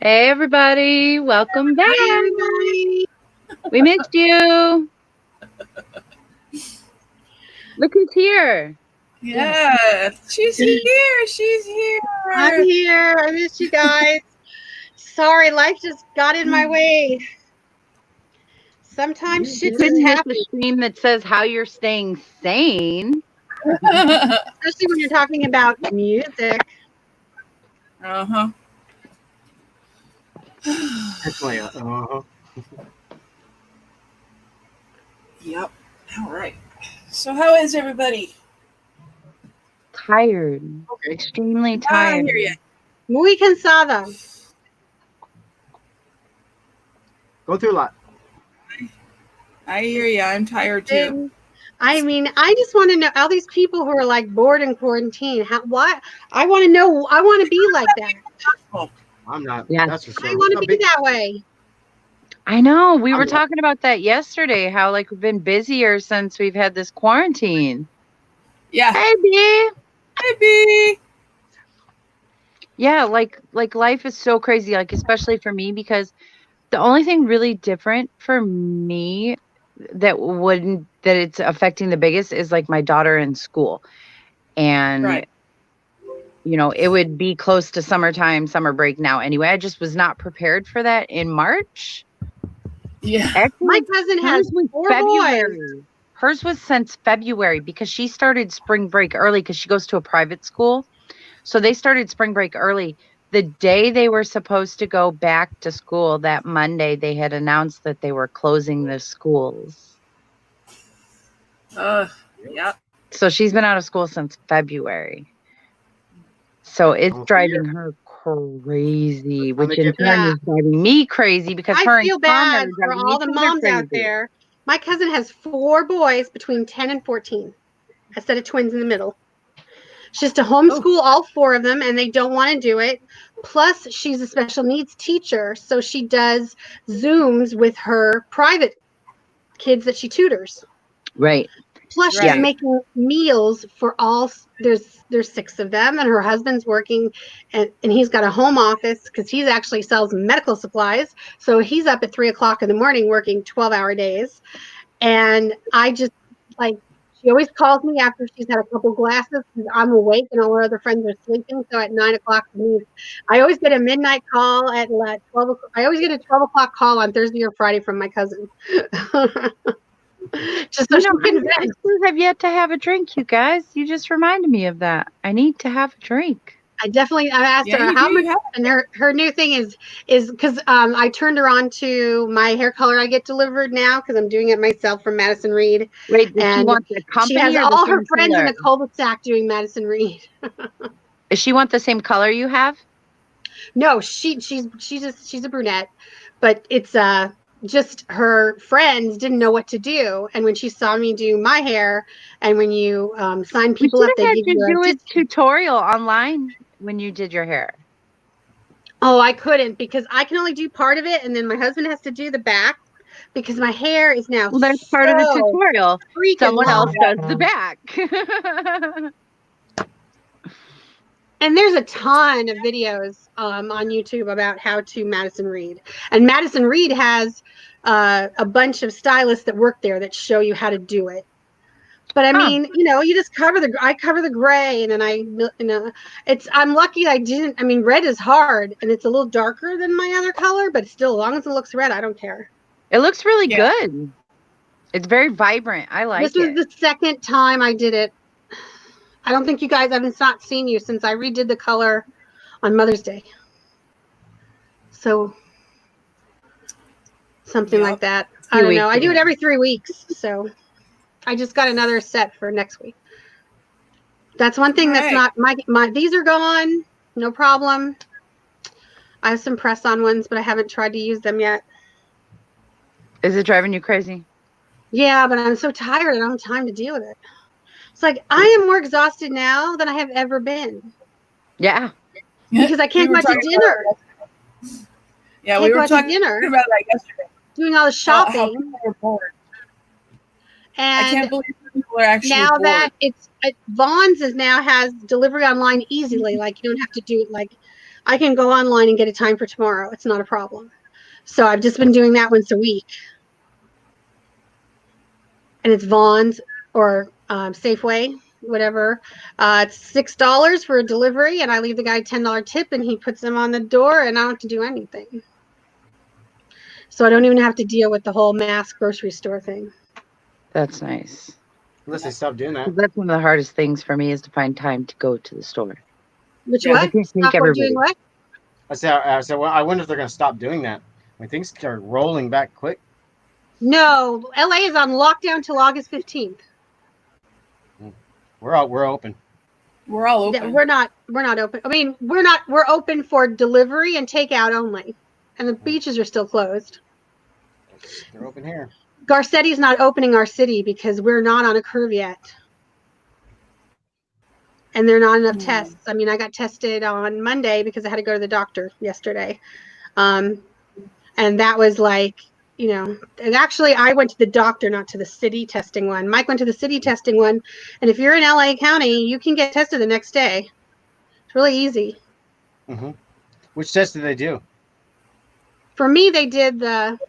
Hey everybody, welcome back. Hi, everybody. We missed you. Look who's here. Yeah, she's here. She's here. I'm here. I missed you guys. Sorry, life just got in my way. Sometimes shit just Couldn't miss happens, a stream that says how you're staying sane. especially when you're talking about music. Uh-huh. That's my Yep. All right. So how is everybody? Tired. Okay. Extremely I tired. hear you. Muy cansada. Go through a lot. I hear you. I'm tired too. And I mean, I just want to know all these people who are like bored in quarantine. Why? I want to know. I want to be like that. I'm not. Yeah. That's for sure. I want No to be big- that way. I know. We were I'm- talking about that yesterday, how like we've been busier since we've had this quarantine. Yeah. Hey B. Maybe. Yeah, like life is so crazy, like especially for me, because the only thing really different for me that it's affecting the biggest is like my daughter in school. And Right. it would be close to summertime, summer break now anyway. I just was not prepared for that in March. Yeah. Actually, My cousin has hers was 4 February. boys. Hers was since February because she started spring break early because she goes to a private school. So they started spring break early. The day they were supposed to go back to school, that Monday, they had announced that they were closing the schools. Yeah. So she's been out of school since February. So it's Almost a driving year. her crazy, Let me which in get turn Yeah. is driving me crazy because I her and feel Connor bad are for driving all each the other moms out crazy. there. My cousin has 4 boys between 10 and 14. A set of twins in the middle. She has to homeschool all 4 of them, and they don't want to do it. Plus, she's a special needs teacher, so she does Zooms with her private kids that she tutors. Right. Plus, she's Right. making meals for all. There's 6 of them, and her husband's working, and he's got a home office because he's actually sells medical supplies. So he's up at 3 o'clock in the morning working 12-hour days. And I just like she always calls me after she's had a couple glasses because I'm awake and all her other friends are sleeping. So at 9 o'clock for me, I always get a midnight call at 12 o'clock. I always get a 12 o'clock call on Thursday or Friday from my cousin. Just so she can I vent. still have yet to have a drink, you guys. You just reminded me of that. I need to have a drink. I asked Yeah, her you how do much, have and her new thing is because I turned her on to my hair color I get delivered now because I'm doing it myself from Madison Reed, Wait, does she and want the she has company or the all her same friends in color? the cul-de-sac doing Madison Reed. Does she want the same color you have? No, she's a brunette, but it's just her friends didn't know what to do, and when she saw me do my hair, and when you sign We people should up, they have had give you you a do a discount. tutorial online when you did your hair. Oh, I couldn't because I can only do part of it, and then my husband has to do the back because my hair is now Well, that's part of the so tutorial. freaking Someone else long. does the back. And there's a ton of videos on YouTube about how to Madison Reed. And Madison Reed has a bunch of stylists that work there that show you how to do it. But I mean, you just I cover the gray, and then I'm lucky I didn't. I mean, red is hard, and it's a little darker than my other color, but still, as long as it looks red, I don't care. It looks really good. It's very vibrant. I like This was it. the second time I did it. I don't think you guys, I've not seen you since I redid the color on Mother's Day. So something like that. I don't know. I do it every 3 weeks. So I just got another set for next week. That's one thing that's not these are gone. No problem. I have some press on ones, but I haven't tried to use them yet. Is it driving you crazy? Yeah, but I'm so tired. I don't have time to deal with it. It's like I am more exhausted now than I have ever been. Yeah. Because I can't go out to dinner. Yeah, we were talking dinner about that yesterday. Doing all the shopping. How people are bored. And I can't believe people are actually now bored. that it's Vaughn's has delivery online easily. Like you don't have to do it I can go online and get a time for tomorrow. It's not a problem. So I've just been doing that once a week. And it's Vaughn's or Safeway, whatever. It's $6 for a delivery, and I leave the guy $10 tip, and he puts them on the door, and I don't have to do anything. So I don't even have to deal with the whole mass grocery store thing. That's nice. Unless they stop doing that. That's one of the hardest things for me is to find time to go to the store. Which Yeah, I what? can't Stop take or everybody. doing what? I said, well, I wonder if they're going to stop doing that. When things start rolling back quick. No, LA is on lockdown till August 15th. We're open. We're all Yeah, open. we're not open. I mean, we're open for delivery and takeout only. And the beaches are still closed. They're open here. Garcetti's not opening our city because we're not on a curve yet. And there are not enough tests. I mean, I got tested on Monday because I had to go to the doctor yesterday. And that was like, you know, and actually I went to the doctor, not to the city testing one. Mike went to the city testing one. And if you're in LA County, you can get tested the next day. It's really easy. Mm-hmm. Which test did they do? For me, they did the,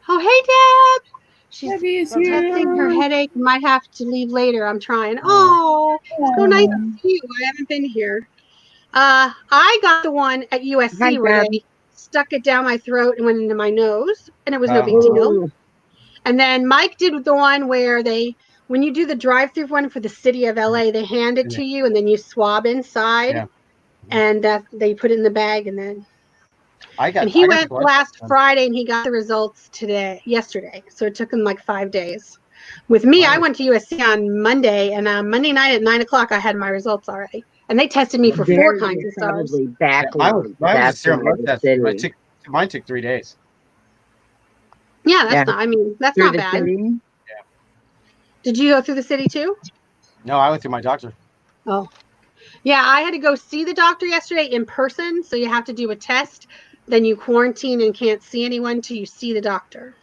oh, hey, Deb. She's Debbie is here. testing her headache. Might have to leave later. I'm trying. Oh, so nice to see you. I haven't been here. I got the one at USC Hi, where Deb. they stuck it down my throat and went into my nose, and it was no big deal. And then Mike did the one where when you do the drive-through one for the city of LA, they hand it to you, and then you swab inside, and they put it in the bag, and then. He went last Friday, and he got the results yesterday. So it took him like 5 days. With me, I went to USC on Monday, and Monday night at 9:00, I had my results already. And they tested me for 4 kinds of SARS. Mine was a serum blood test. Mine took 3 days. Yeah, that's not. I mean, that's not bad. City? Yeah. Did you go through the city too? No, I went through my doctor. Oh, yeah. I had to go see the doctor yesterday in person. So you have to do a test. Then you quarantine and can't see anyone till you see the doctor.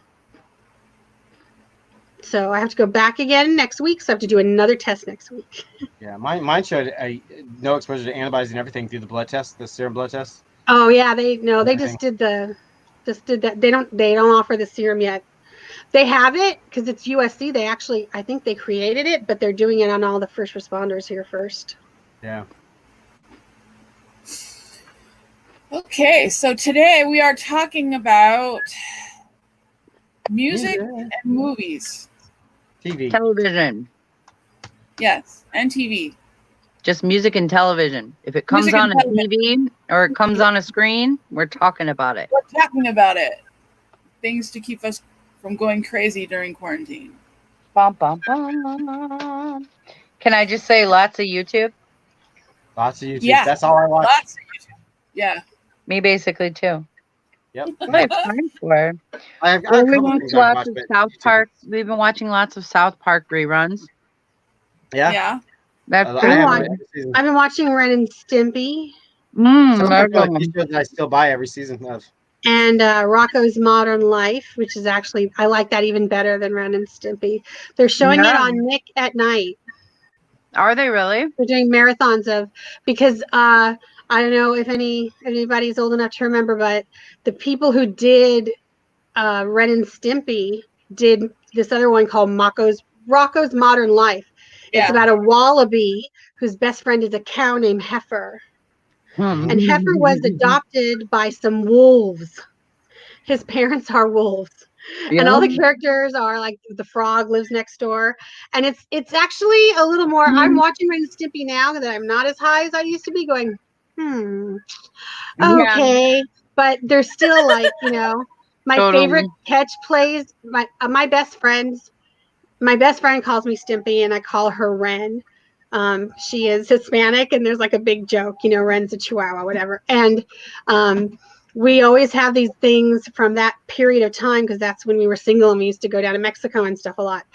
So I have to go back again next week. So I have to do another test next week. Yeah, mine showed no exposure to antibodies and everything through the blood test, the serum blood test. Oh yeah, they just did that. They don't offer the serum yet. They have it because it's USC. I think they created it, but they're doing it on all the first responders here first. Yeah. Okay, so today we are talking about music and movies. TV. Television. Yes, and TV. Just music and television. If it comes on a TV or it comes on a screen, we're talking about it. We're talking about it. Things to keep us from going crazy during quarantine. Bum, bum, bum. Can I just say lots of YouTube? Lots of YouTube. Yeah. That's all I watch. Lots of YouTube. Yeah. Me basically too. Yep. What I have time for. We watch lots of South Park. We've been watching lots of South Park reruns. Yeah. Yeah. That's I've been watching Ren and Stimpy. I still buy every season of. And Rocco's Modern Life, which is actually, I like that even better than Ren and Stimpy. They're showing it on Nick at Night. Are they really? They're doing marathons because I don't know if anybody's old enough to remember, but the people who did Ren and Stimpy did this other one called Rocco's Modern Life. Yeah. It's about a wallaby whose best friend is a cow named Heifer. And Heifer was adopted by some wolves. His parents are wolves. Yeah. And all the characters are like the frog lives next door. And it's actually a little more, I'm watching Ren and Stimpy now that I'm not as high as I used to be going, okay. Yeah. But they're still like, my favorite catch plays, my best friend calls me Stimpy and I call her Ren. She is Hispanic and there's like a big joke, Ren's a Chihuahua, whatever. And we always have these things from that period of time because that's when we were single and we used to go down to Mexico and stuff a lot.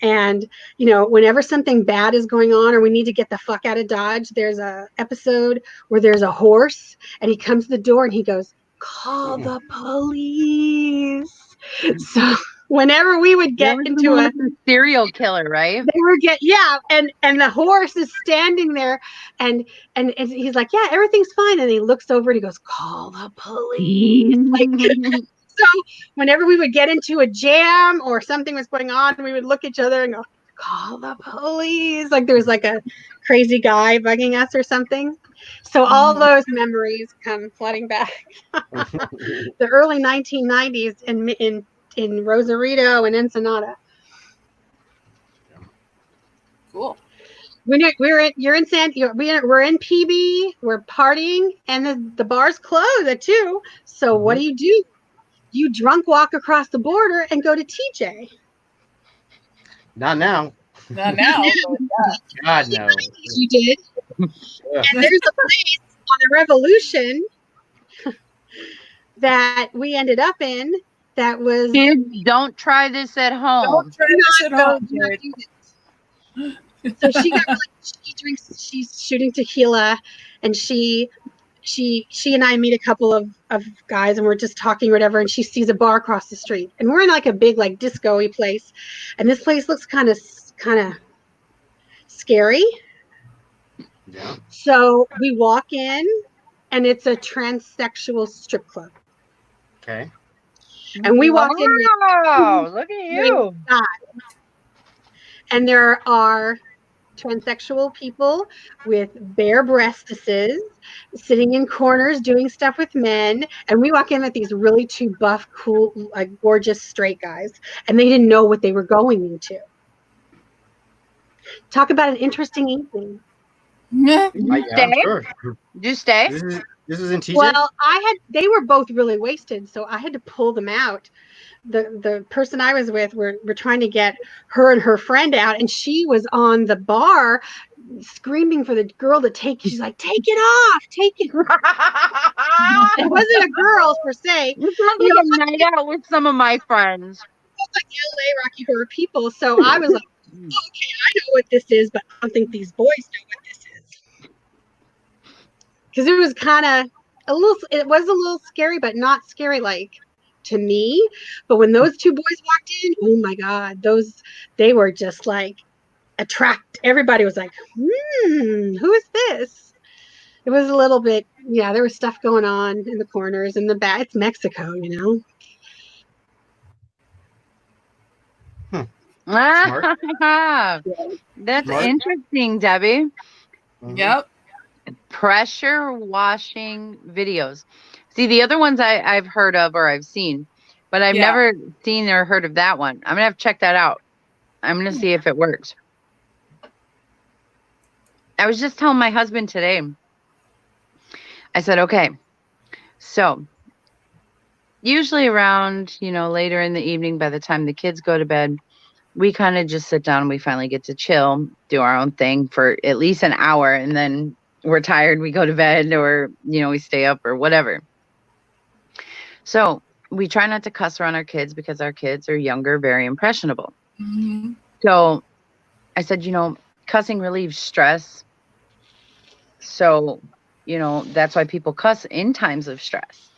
And, whenever something bad is going on or we need to get the fuck out of Dodge, there's a episode where there's a horse and he comes to the door and he goes, call the police. So whenever we would get into a serial killer, right? they were and the horse is standing there and he's like, yeah, everything's fine, and he looks over and he goes, call the police. Like, so whenever we would get into a jam or something was going on, we would look at each other and go, call the police, like there's like a crazy guy bugging us or something. So all those memories come flooding back. The early 1990s in Rosarito and Ensenada. Cool. We're in PB, we're partying, and the bar's closed at 2. So what do? You drunk walk across the border and go to TJ. Not now. Not now. God, no. You did. And there's a place on the Revolution that we ended up in that was. Kids, don't try this at home. Don't try this at home, dude. So she got she's shooting tequila, and she and I meet a couple of guys, and we're just talking or whatever, and she sees a bar across the street, and we're in like a big like disco-y place, and this place looks kind of scary. Yeah. So we walk in, and it's a transsexual strip club. Okay. And we walked in. Wow, look at you. And there are transsexual people with bare breastises sitting in corners doing stuff with men. And we walk in with these really two buff, cool, like gorgeous straight guys. And they didn't know what they were going into. Talk about an interesting evening. Yeah. I'm sure. Did you stay? This is in TJ? Well, they were both really wasted, so I had to pull them out. The person I was with, we're trying to get her and her friend out, and she was on the bar screaming for the girl to she's like, take it off, take it. It wasn't a girl per se. It sounds like a night out with some of my friends. It was like LA Rocky Horror people, so I was like, okay, I know what this is, but I don't think these boys know what this is. Because it was kind of it was a little scary, but not scary like to me. But when those two boys walked in, oh my God, they were just like everybody was like, who is this? It was a little bit, there was stuff going on in the corners and the back. It's Mexico, Smart. That's Smart. interesting, Debbie. Yep. Pressure washing videos. See, the other ones I've heard of or I've seen, but I've never seen or heard of that one. I'm gonna have to check that out. I'm gonna see if it works. I was just telling my husband today. I said, okay, so usually around, later in the evening, by the time the kids go to bed, we kind of just sit down and we finally get to chill, do our own thing for at least an hour, and then we're tired, we go to bed, or we stay up or whatever. So we try not to cuss around our kids because our kids are younger, very impressionable. Mm-hmm. So I said, cussing relieves stress. So, that's why people cuss in times of stress,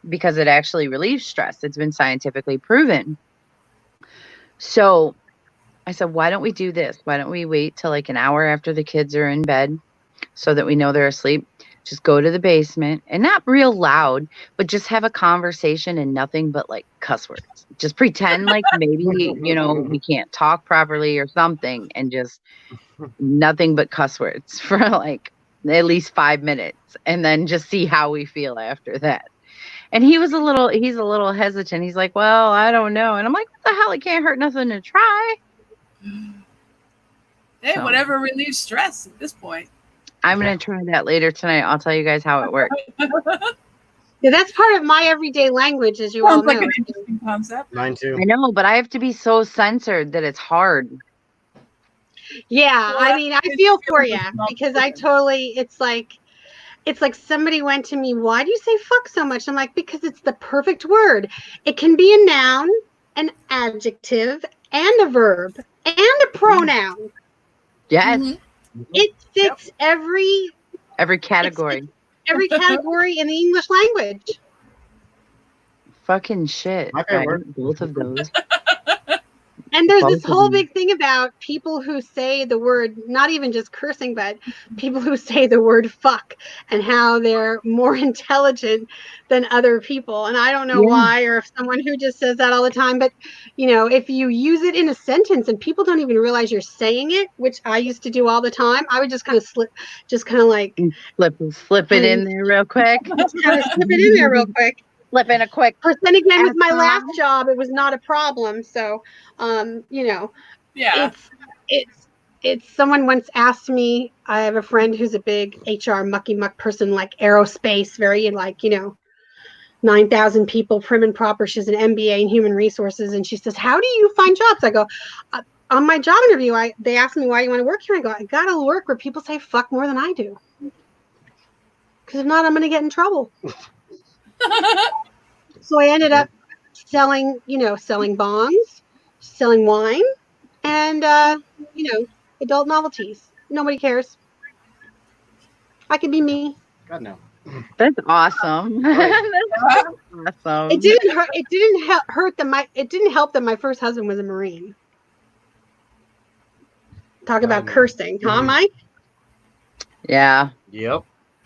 because it actually relieves stress. It's been scientifically proven. So I said, why don't we do this? Why don't we wait till like an hour after the kids are in bed so that we know they're asleep? Just go to the basement, and not real loud, but just have a conversation and nothing but like cuss words. Just pretend like maybe, we can't talk properly or something, and just nothing but cuss words for like at least 5 minutes, and then just see how we feel after that. And he's a little hesitant. He's like, well, I don't know. And I'm like, what the hell? It can't hurt nothing to try. Hey, whatever relieves stress at this point. I'm going to try that later tonight. I'll tell you guys how it works. Yeah, that's part of my everyday language, as you all Sounds know. like an interesting concept. Mine too. I know, but I have to be so censored that it's hard. Yeah, Well, I mean, I feel for you because it's like somebody went to me, why do you say fuck so much? I'm like, because it's the perfect word. It can be a noun, an adjective, and a verb, and a pronoun. Yes. Mhm. It fits every Category. every category in the English language. Fucking shit. My favorite right? Both of those. And there's Both this of whole them. big thing about people who say the word, not even just cursing, but people who say the word fuck and how they're more intelligent than other people. And I don't know Yeah. why, or if someone who just says that all the time, but if you use it in a sentence and people don't even realize you're saying it, which I used to do all the time, I would just kind of like Slip it in there real quick. just kind of slip it in there real quick. Slip in a quick. But then again, with my last F-bomb. job, it was not a problem. So, Yeah. it's someone once asked me. I have a friend who's a big HR mucky muck person, like aerospace, very like 9,000 people, prim and proper. She's an MBA in human resources, and she says, "How do you find jobs?" I go, on my job interview, they asked me why you want to work here. I go, I gotta work where people say fuck more than I do, because if not, I'm gonna get in trouble. So I ended up selling bonds, selling wine, and adult novelties. Nobody cares. I can be me. God no. That's awesome. That's awesome. It didn't hurt. It didn't hurt that it didn't help that my first husband was a Marine. Talk about cursing, huh, Mike? Yeah. Yep.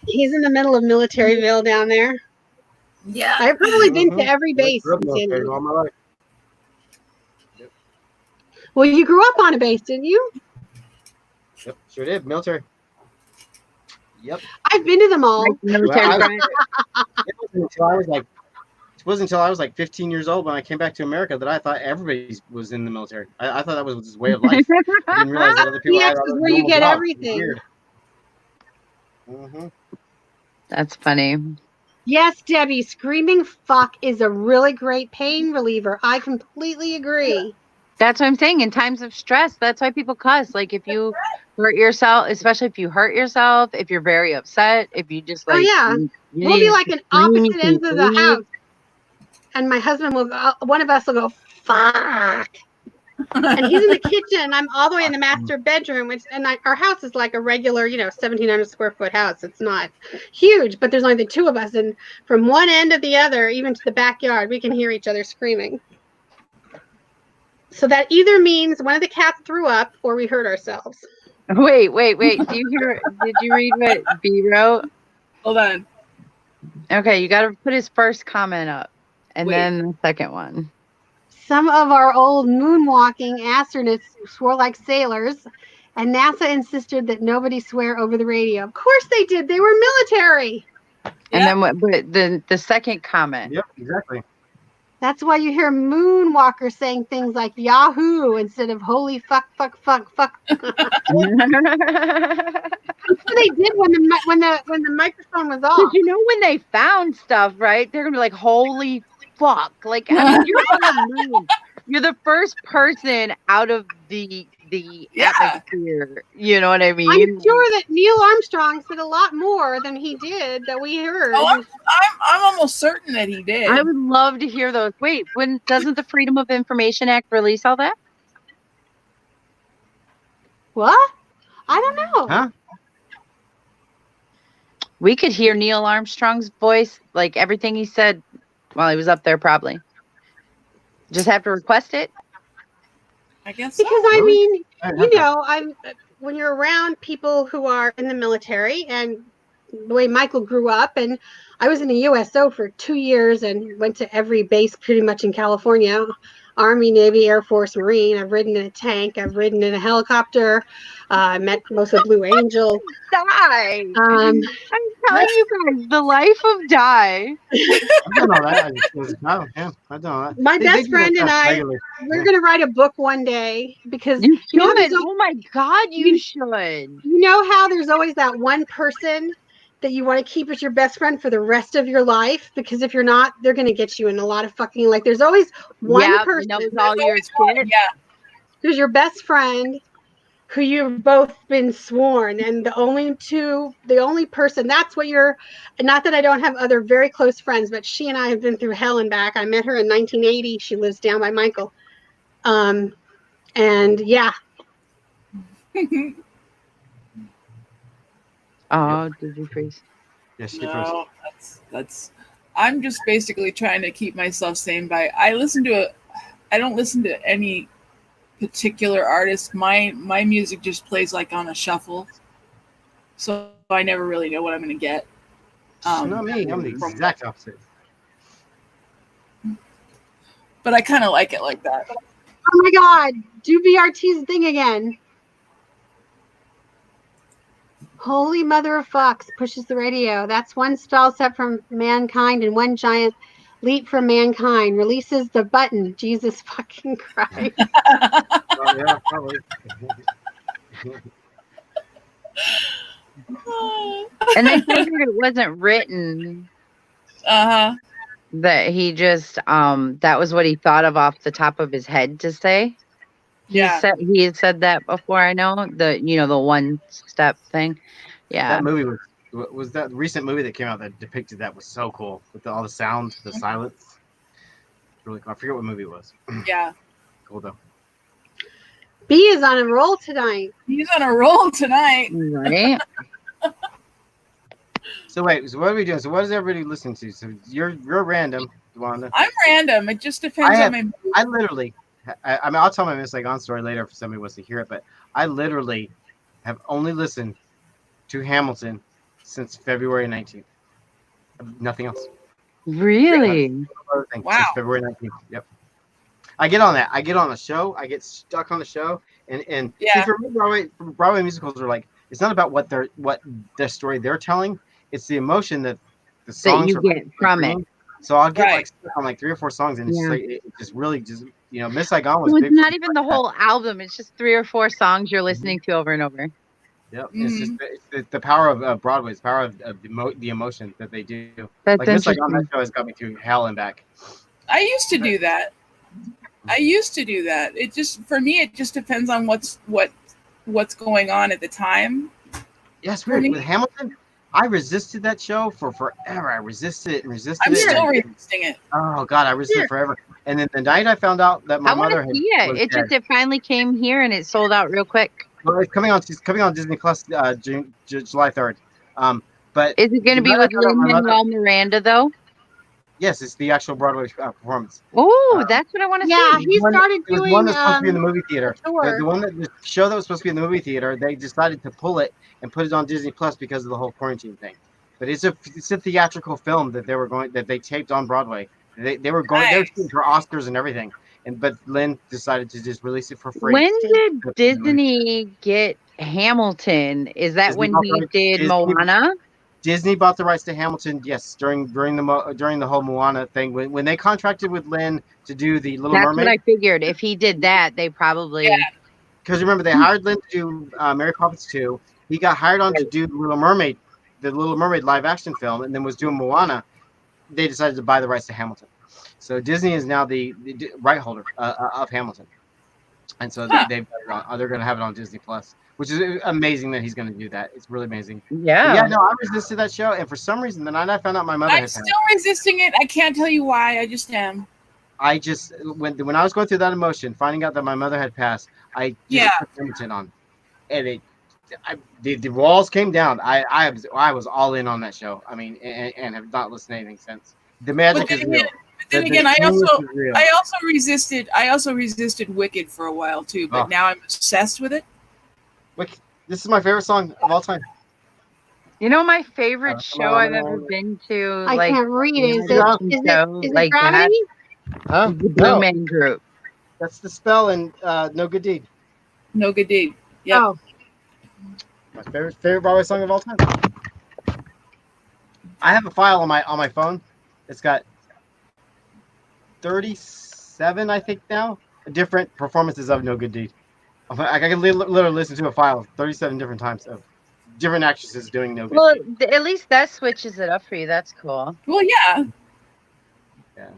He's in the middle of Militaryville down there. Yeah. I've probably been to every base Grew in up San military Diego. all my life. Well, you grew up on a base, didn't you? Yep, sure did. Military. Yep. I've been to them all. Like military Well, brat. It wasn't until I was like 15 years old when I came back to America that I thought everybody was in the military. I thought that was his way of life. I didn't realize that other people PX had is other where you normal get jobs. everything. Weird. Mm-hmm. That's funny. Yes, Debbie, screaming fuck is a really great pain reliever. I completely agree. That's what I'm saying. In times of stress, that's why people cuss. Like if you hurt yourself, especially if you hurt yourself, if you're very upset, if you just Oh, like, yeah. you We'll be need like to in scream, you opposite can ends of the breathe. house. And my husband one of us will go, fuck. And he's in the kitchen, and I'm all the way in the master bedroom, our house is like a regular, 1,700 square foot house. It's not huge, but there's only the two of us. And from one end to the other, even to the backyard, we can hear each other screaming. So that either means one of the cats threw up or we hurt ourselves. Wait. Did you read what B wrote? Hold on. Okay, you got to put his first comment up and Wait. then the second one. Some of our old moonwalking astronauts swore like sailors, and NASA insisted that nobody swear over the radio. Of course they did. They were military. And then what? But the second comment. Yep, exactly. That's why you hear moonwalkers saying things like Yahoo instead of holy fuck, fuck, fuck, fuck. That's what they did when the microphone was off. Because when they found stuff, right? They're gonna be like, "Holy fuck!" Like, I mean, you're on the moon. You're the first person out of the atmosphere. You know what I mean? I'm sure that Neil Armstrong said a lot more than he did that we heard. Oh, I'm almost certain that he did. I would love to hear those. Wait, when doesn't the Freedom of Information Act release all that? What? I don't know. Huh? We could hear Neil Armstrong's voice, like everything he said while he was up there, probably. Just have to request it. I guess Because so. I mean, I when you're around people who are in the military, and the way Michael grew up, and I was in the USO for 2 years and went to every base pretty much in California, Army, Navy, Air Force, Marine. I've ridden in a tank. I've ridden in a helicopter. I met most of Blue Angel. Die. Um, I'm telling you guys, the life of Die. I've done all that. I've done all that. My They best do friend that and stuff I, regularly. we're going to write a book one day because You should. there's Oh my God, you should. you know how there's always that one person that you want to keep as your best friend for the rest of your life, because if you're not, they're going to get you in a lot of fucking, like, there's always one person knows all your shit. Yeah. who's your best friend who you've both been sworn, and the only person, that's what you're, not that I don't have other very close friends, but she and I have been through hell and back. I met her in 1980. She lives down by Michael. And yeah. Oh, did you freeze? Yes, she No, that's. I'm just basically trying to keep myself sane by. I don't listen to any particular artist. My music just plays like on a shuffle, so I never really know what I'm going to get. Not me. I'm the exact opposite. But I kind of like it like that. Oh my God, do BRT's thing again. Holy mother of fucks pushes the radio. That's one spell set from mankind and one giant leap from mankind. Releases the button. Jesus fucking Christ. Oh, yeah, probably. And they figured it wasn't written, Uh-huh. that he just that was what he thought of off the top of his head to say. He had said that before. I know the one step thing. Yeah. That movie was that recent movie that came out that depicted that was so cool with all the sound, the silence. Really cool. I forget what movie it was. Yeah. Cool though. B is on a roll tonight. He's on a roll tonight. Right. So wait, so what are we doing? So what is everybody listening to? So you're random, Wanda. I'm random. It just depends on my mood. I literally, I mean, I'll tell my Miss Saigon story later if somebody wants to hear it, but I literally have only listened to Hamilton since February 19th. Nothing else. Really? Wow. Since February 19th. Yep. I get on that. I get on a show. I get stuck on the show, and Yeah. see, for me, Broadway musicals are like, it's not about what their story they're telling. It's the emotion that the songs you get from it. So I'll get Right. like stuck on like 3 or 4 songs, and it's Yeah. just like it just really just Miss Saigon was So big. it's not even the whole album. It's just 3 or 4 songs you're listening to over and over. Yep. It's just it's the power of Broadway. It's the power of the emotion that they do. That's Like Miss Saigon, interesting. that show has got me through hell and back. I used to do that. It just, for me, it just depends on what's going on at the time. Yes, weird. With Hamilton, I resisted that show for forever. I resisted it and resisted I'm it. still resisting it. Oh God, I resisted it forever. And then the night I found out that my I want mother to had see it. was It dead. just finally came here and it sold out real quick. Well, it's coming on. She's coming on Disney Plus July 3rd. But Is it going to the be night I with found out my mother- Lin-Manuel Miranda though? Yes, it's the actual Broadway performance. Oh, that's what I want to Yeah, see. he started It was doing one that's supposed to be in the movie theater. tour. The show that was supposed to be in the movie theater, they decided to pull it and put it on Disney Plus because of the whole quarantine thing. But it's a theatrical film that they taped on Broadway. They were shooting for Oscars and everything. But Lynn decided to just release it for free. When did Disney get Hamilton? Is that Disney when he did Moana? Disney bought the rights to Hamilton, yes, during the whole Moana thing. When they contracted with Lynn to do the Little That's Mermaid. what I figured. If he did that, they probably. Yeah. Because remember, they hired Lynn to do Mary Poppins 2. He got hired on to do the Little Mermaid live action film, and then was doing Moana. They decided to buy the rights to Hamilton. So Disney is now the right holder of Hamilton, and so they're going to have it on Disney Plus, which is amazing that he's going to do that. It's really amazing. Yeah. But yeah, no, I resisted that show, and for some reason, the night I found out my mother I'm had still passed, resisting it. I can't tell you why. I just am. I just when I was going through that emotion, finding out that my mother had passed, I just put Hamilton on, and the walls came down. I was all in on that show. I mean, and have not listened to anything since. The magic is real. Then again, I also resisted Wicked for a while too, but now I'm obsessed with it. Wicked. This is my favorite song of all time. You know, my favorite show I've ever been to. I can't read it. Is it like Gravity? Huh? The Blue Man Group. That's the spell in No Good Deed. No Good Deed. Yep. Oh. My favorite Broadway song of all time. I have a file on my phone. It's got 37, I think now, different performances of No Good Deed. I can literally listen to a file 37 different times of different actresses doing No Good Deed. Well, at least that switches it up for you. That's cool. Well, yeah. Yeah.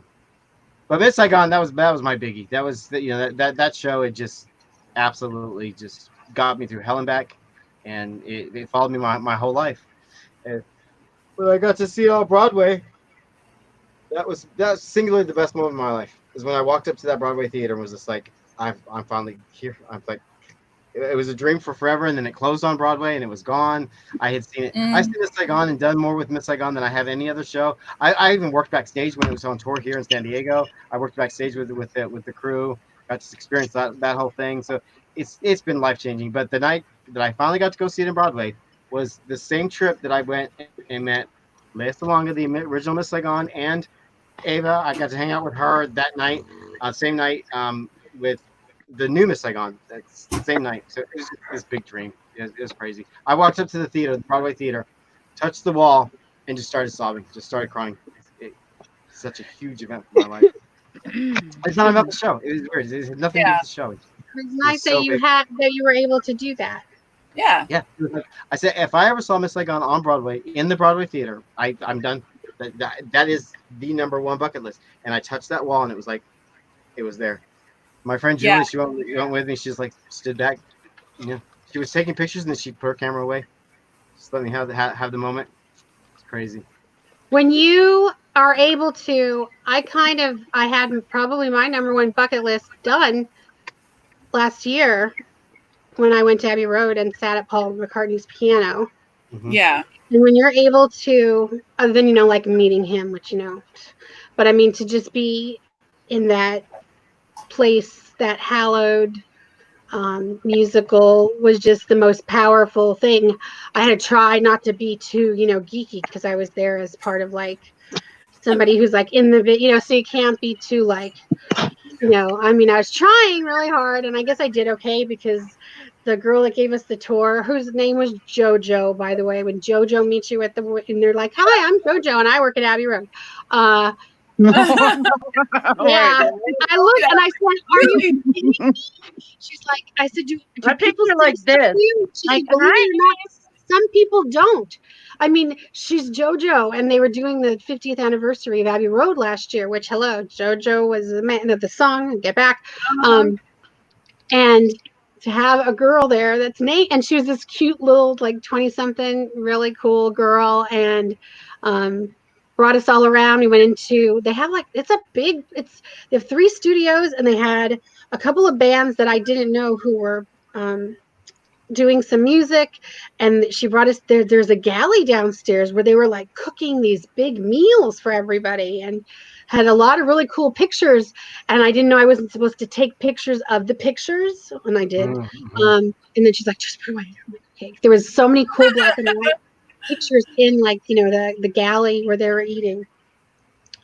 But Miss Saigon, that was my biggie. That was that show. It just absolutely just got me through hell and back, and it followed me my whole life. And when I got to see it on Broadway, that was singularly the best moment of my life. Is when I walked up to that Broadway theater and was just like, I'm finally here. I'm like, it was a dream for forever, and then it closed on Broadway and it was gone. I had seen it. I've seen Miss Saigon and done more with Miss Saigon than I have any other show. I even worked backstage when it was on tour here in San Diego. I worked backstage with the crew. got to experience that whole thing. So it's been life changing. But the night that I finally got to go see it in Broadway was the same trip that I went and met Lea Salonga, the original Miss Saigon, and Ava. I got to hang out with her that night, same night with the new Miss Saigon. That's the same night. So it was this big dream. It was crazy. I walked up to the theater, the Broadway theater, touched the wall, and just started sobbing, just started crying. It's such a huge event for my life. It's not about the show. It was weird. It had nothing to do with the show. It's nice that you were able to do that. Yeah. Yeah. I said, if I ever saw Miss Saigon on Broadway in the Broadway theater, I'm done. That is the number one bucket list. And I touched that wall, and it was like, it was there. My friend Julie, she went with me. She just like stood back. She was taking pictures, and then she put her camera away. Just let me have the moment. It's crazy. When you are able to, I had probably my number one bucket list done last year when I went to Abbey Road and sat at Paul McCartney's piano. Mm-hmm. Yeah. And when you're able to, other than, like meeting him, which, but I mean, to just be in that place, that hallowed musical was just the most powerful thing. I had to try not to be too, geeky, because I was there as part of like somebody who's like in the, so you can't be too like, I mean, I was trying really hard, and I guess I did okay, because the girl that gave us the tour, whose name was JoJo, by the way, when JoJo meets you and they're like, "Hi, I'm JoJo, and I work at Abbey Road." Yeah, I looked and I said, "Are you kidding me?" She's like, I said, "Do people like this? Like, believe it or not, some people don't." I mean, she's JoJo, and they were doing the 50th anniversary of Abbey Road last year, which, hello, JoJo was the man of the song, Get Back. And to have a girl there that's Nate, and she was this cute little, like, 20-something, really cool girl, and brought us all around. We went into, they have like, they have 3 studios, and they had a couple of bands that I didn't know who were doing some music, and she brought us there. There's a galley downstairs where they were like cooking these big meals for everybody, and had a lot of really cool pictures. And I didn't know I wasn't supposed to take pictures of the pictures, and I did. Mm-hmm. And then she's like, "Just put away." Okay. There was so many cool black and white pictures in, like, the galley where they were eating.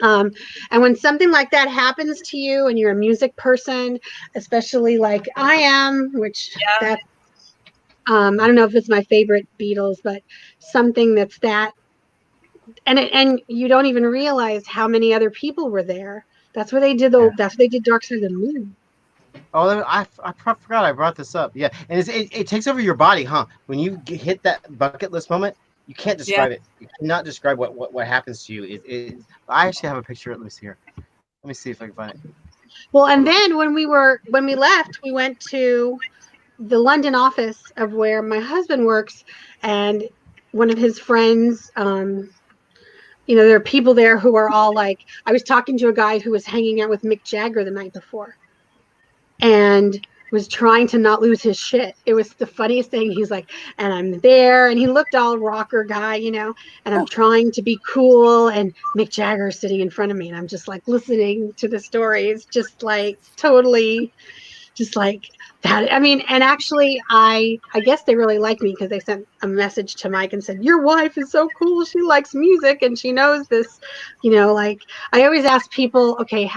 And when something like that happens to you, and you're a music person, especially like I am, which that's I don't know if it's my favorite Beatles, but something that's that, and you don't even realize how many other people were there. That's where they did that's what they did Dark Side of the Moon. Oh, I forgot I brought this up. Yeah, and it takes over your body, huh? When you hit that bucket list moment, you can't describe it. You cannot describe what happens to you. I actually have a picture of this here. Let me see if I can find it. Well, and then when we left, we went to the London office of where my husband works, and one of his friends, there are people there who are all like, I was talking to a guy who was hanging out with Mick Jagger the night before and was trying to not lose his shit. It was the funniest thing. He's like, and I'm there, and he looked all rocker guy, and I'm trying to be cool, and Mick Jagger sitting in front of me, and I'm just like listening to the stories, just like totally just like that. I mean, and actually I guess they really like me, because they sent a message to Mike and said, "Your wife is so cool. She likes music and she knows this." Like, I always ask people, okay,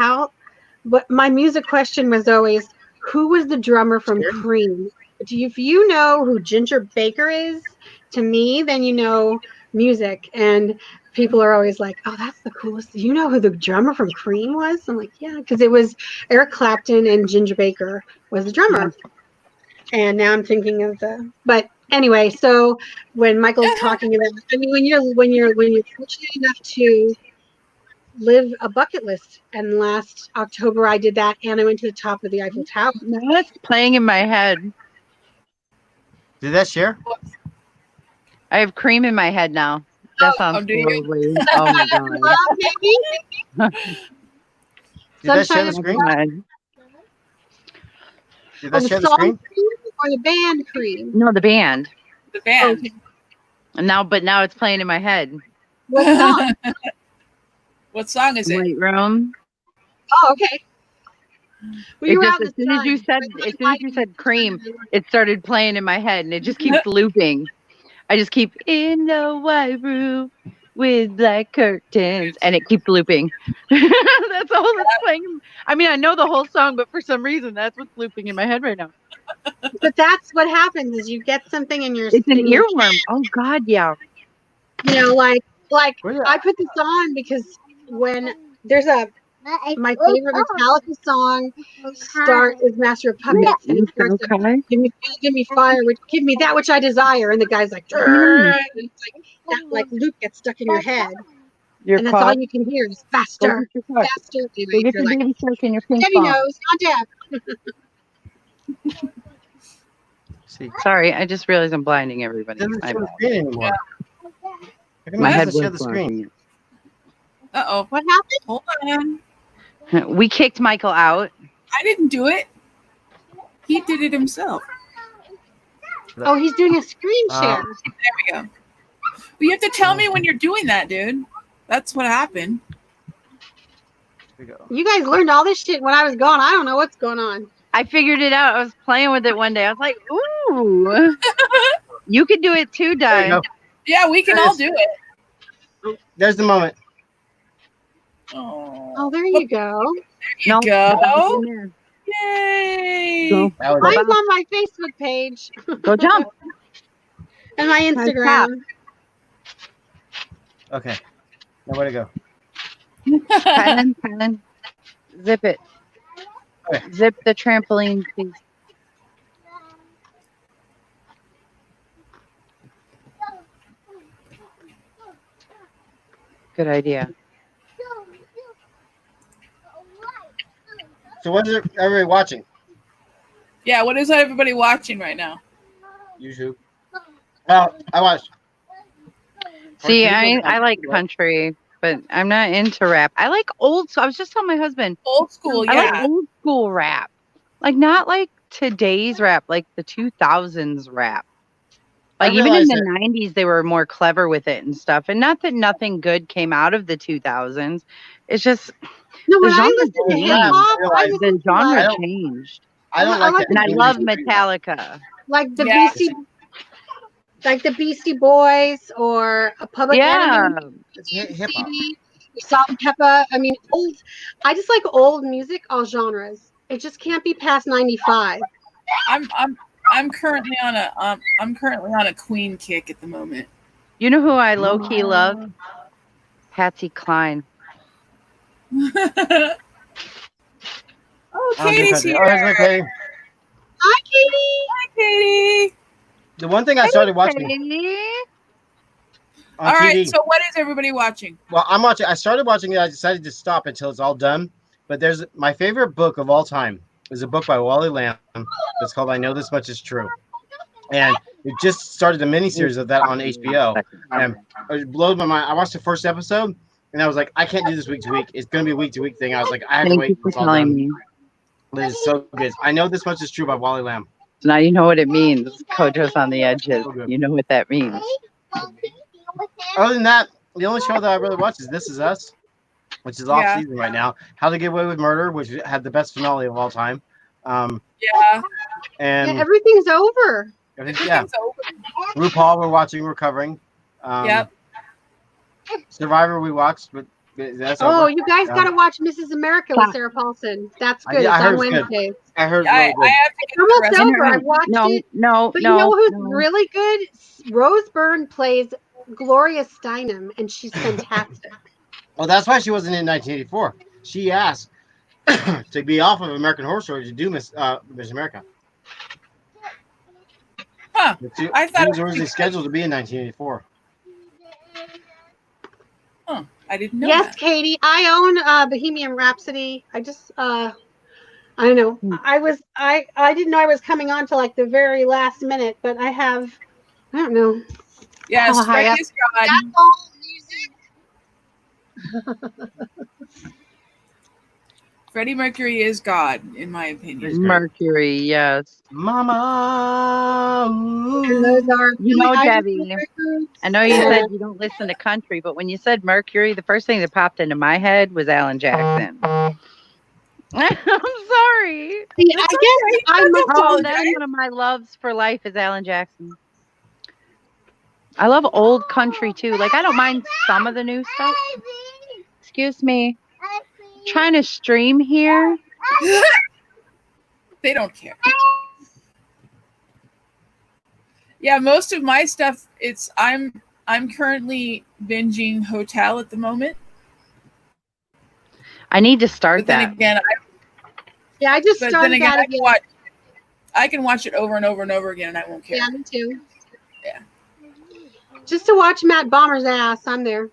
but my music question was always, who was the drummer from Cream? If you know who Ginger Baker is, to me, then you know music. And people are always like, "Oh, that's the coolest. You know who the drummer from Cream was?" I'm like, "Yeah," because it was Eric Clapton and Ginger Baker was the drummer. And now I'm thinking of but anyway, so when Michael's talking about, I mean, when you're fortunate enough to live a bucket list, and last October I did that, and I went to the top of the Eiffel Tower. That's playing in my head. Did that share? I have Cream in my head now. That sounds lovely. Oh my god. Did that share the screen? Did that share the screen? Or the band Cream? No, the band. The band. Okay. And now it's playing in my head. What song? What song is it? White Room. Oh, okay. We were out in As the soon as you sun. said, It was as like soon as you lighting said the cream, sun. it started playing in my head, and it just keeps looping. I just keep in the white room with black curtains, and it keeps looping. That's all that's playing. I mean, I know the whole song, but for some reason, that's what's looping in my head right now. But that's what happens is you get something in your It's an in your earworm. Oh God, yeah. like Where's that? I put this on because when there's my favorite Metallica song start is Master of Puppets, and it starts with, Okay. give me fire, which give me that which I desire, and the guy's like, "Grrr," and it's like that like loop gets stuck in your head, Your and that's all cough. you can hear is Go faster, get your cough. faster. Go Anyway, get you're your like, baby shark and your pink Debbie phone. knows, not Deb. See, Sorry, I just realized I'm blinding it everybody. doesn't My show the bad. screen anymore. How come My it head doesn't show was the screen? blinding. Uh-oh. What happened? Hold on. We kicked Michael out. I didn't do it. He did it himself. Oh, he's doing a screen share. There we go. But you have to tell me when you're doing that, dude. That's what happened. Here we go. You guys learned all this shit when I was gone. I don't know what's going on. I figured it out. I was playing with it one day. I was like, ooh. You can do it too, There you Di. go. Yeah, we can There it all is. do it. There's the moment. Oh, there you go. You go. in there. Yay. Go. That was Go Mine's bounce. on my Facebook page Go jump. and my Instagram. okay. Now where to go? Kylan. Zip it. Okay. Zip the trampoline, please. Good idea. So what is everybody watching? Yeah, what is everybody watching right now? YouTube. Well, I watched. See, Cartoons I on- like country, but I'm not into rap. I like old. So I was just telling my husband, Old school, I like yeah. old school rap, like not like today's rap, like the 2000s rap. I Like even in realize the that- 90s, they were more clever with it and stuff. And not that nothing good came out of the 2000s. It's just No, when the I genre listen to changed. hip hop, I realize- listen The to genre like, changed. I don't I like like that. And I the love music. Metallica. like the Yeah. Beastie Boys or a Public Yeah. Enemy, It's hip hop. Salt and Pepper. I mean, old. I just like old music, all genres. It just can't be past 95. I'm currently on a Queen kick at the moment. You know who I low key love? Patsy Cline. Oh, I don't do Katie's country. here. Oh, here's my Katie. Hi, Katie. Hi, Katie. The one thing I started watching on All TV. right, so what is everybody watching? Well, I'm watching. I started watching it. I decided to stop until it's all done. But there's my favorite book of all time is a book by Wally Lamb. It's called "I Know This Much Is True," and it just started a miniseries of that on HBO. And it blew my mind. I watched the first episode, and I was like, I can't do this week to week. It's going to be a week to week thing. I was like, I have to Thank wait you until for it's all telling done. me. It is so good. I Know This Much Is True by Wally Lamb. So now you know what it means. Kojo's on the edges. So good. You know what that means. Other than that, the only show that I really watch is This Is Us, which is off Yeah. season right now. How to Get Away with Murder, which had the best finale of all time. Yeah. And Yeah, everything's over. yeah, Everything's over. RuPaul we're watching, we're covering. Yep. Survivor we watched, but that's Oh, over. you guys got to watch Mrs. America with Sarah Paulson. That's good. I It's heard on it was good. Wednesdays. I heard it's I really good. have to get the Almost rest of over. I watched it. No, But you know who's really good? Rose Byrne plays Gloria Steinem, and she's fantastic. Well, that's why she wasn't in 1984. She asked to be off of American Horror Story to do Miss America. Huh. She I thought was it was originally scheduled to be in 1984. Huh. I didn't know Yes, that. Katie. I own Bohemian Rhapsody. I just I don't know. I didn't know I was coming on to like the very last minute, but I don't know. Yes, How high Freddie up? is God. That's all music. Freddie Mercury is God, in my opinion. Mercury, yes. Mama. And those are You know, Billie Eilish Debbie, records. I know you Yeah. said you don't listen to country, but when you said Mercury, the first thing that popped into my head was Alan Jackson. I'm sorry. See, I guess I must Oh, have that's one of my loves for life is Alan Jackson. I love old country too. Like I don't mind some of the new stuff. Excuse me. Trying to stream here. They don't care. Yeah, most of my stuff. I'm currently binging Hotel at the moment. I need to start But then that. again, I just started that again. I can watch it over and over and over again, and I won't care. Yeah, me too. Yeah. Just to watch Matt Bomber's ass, I'm there.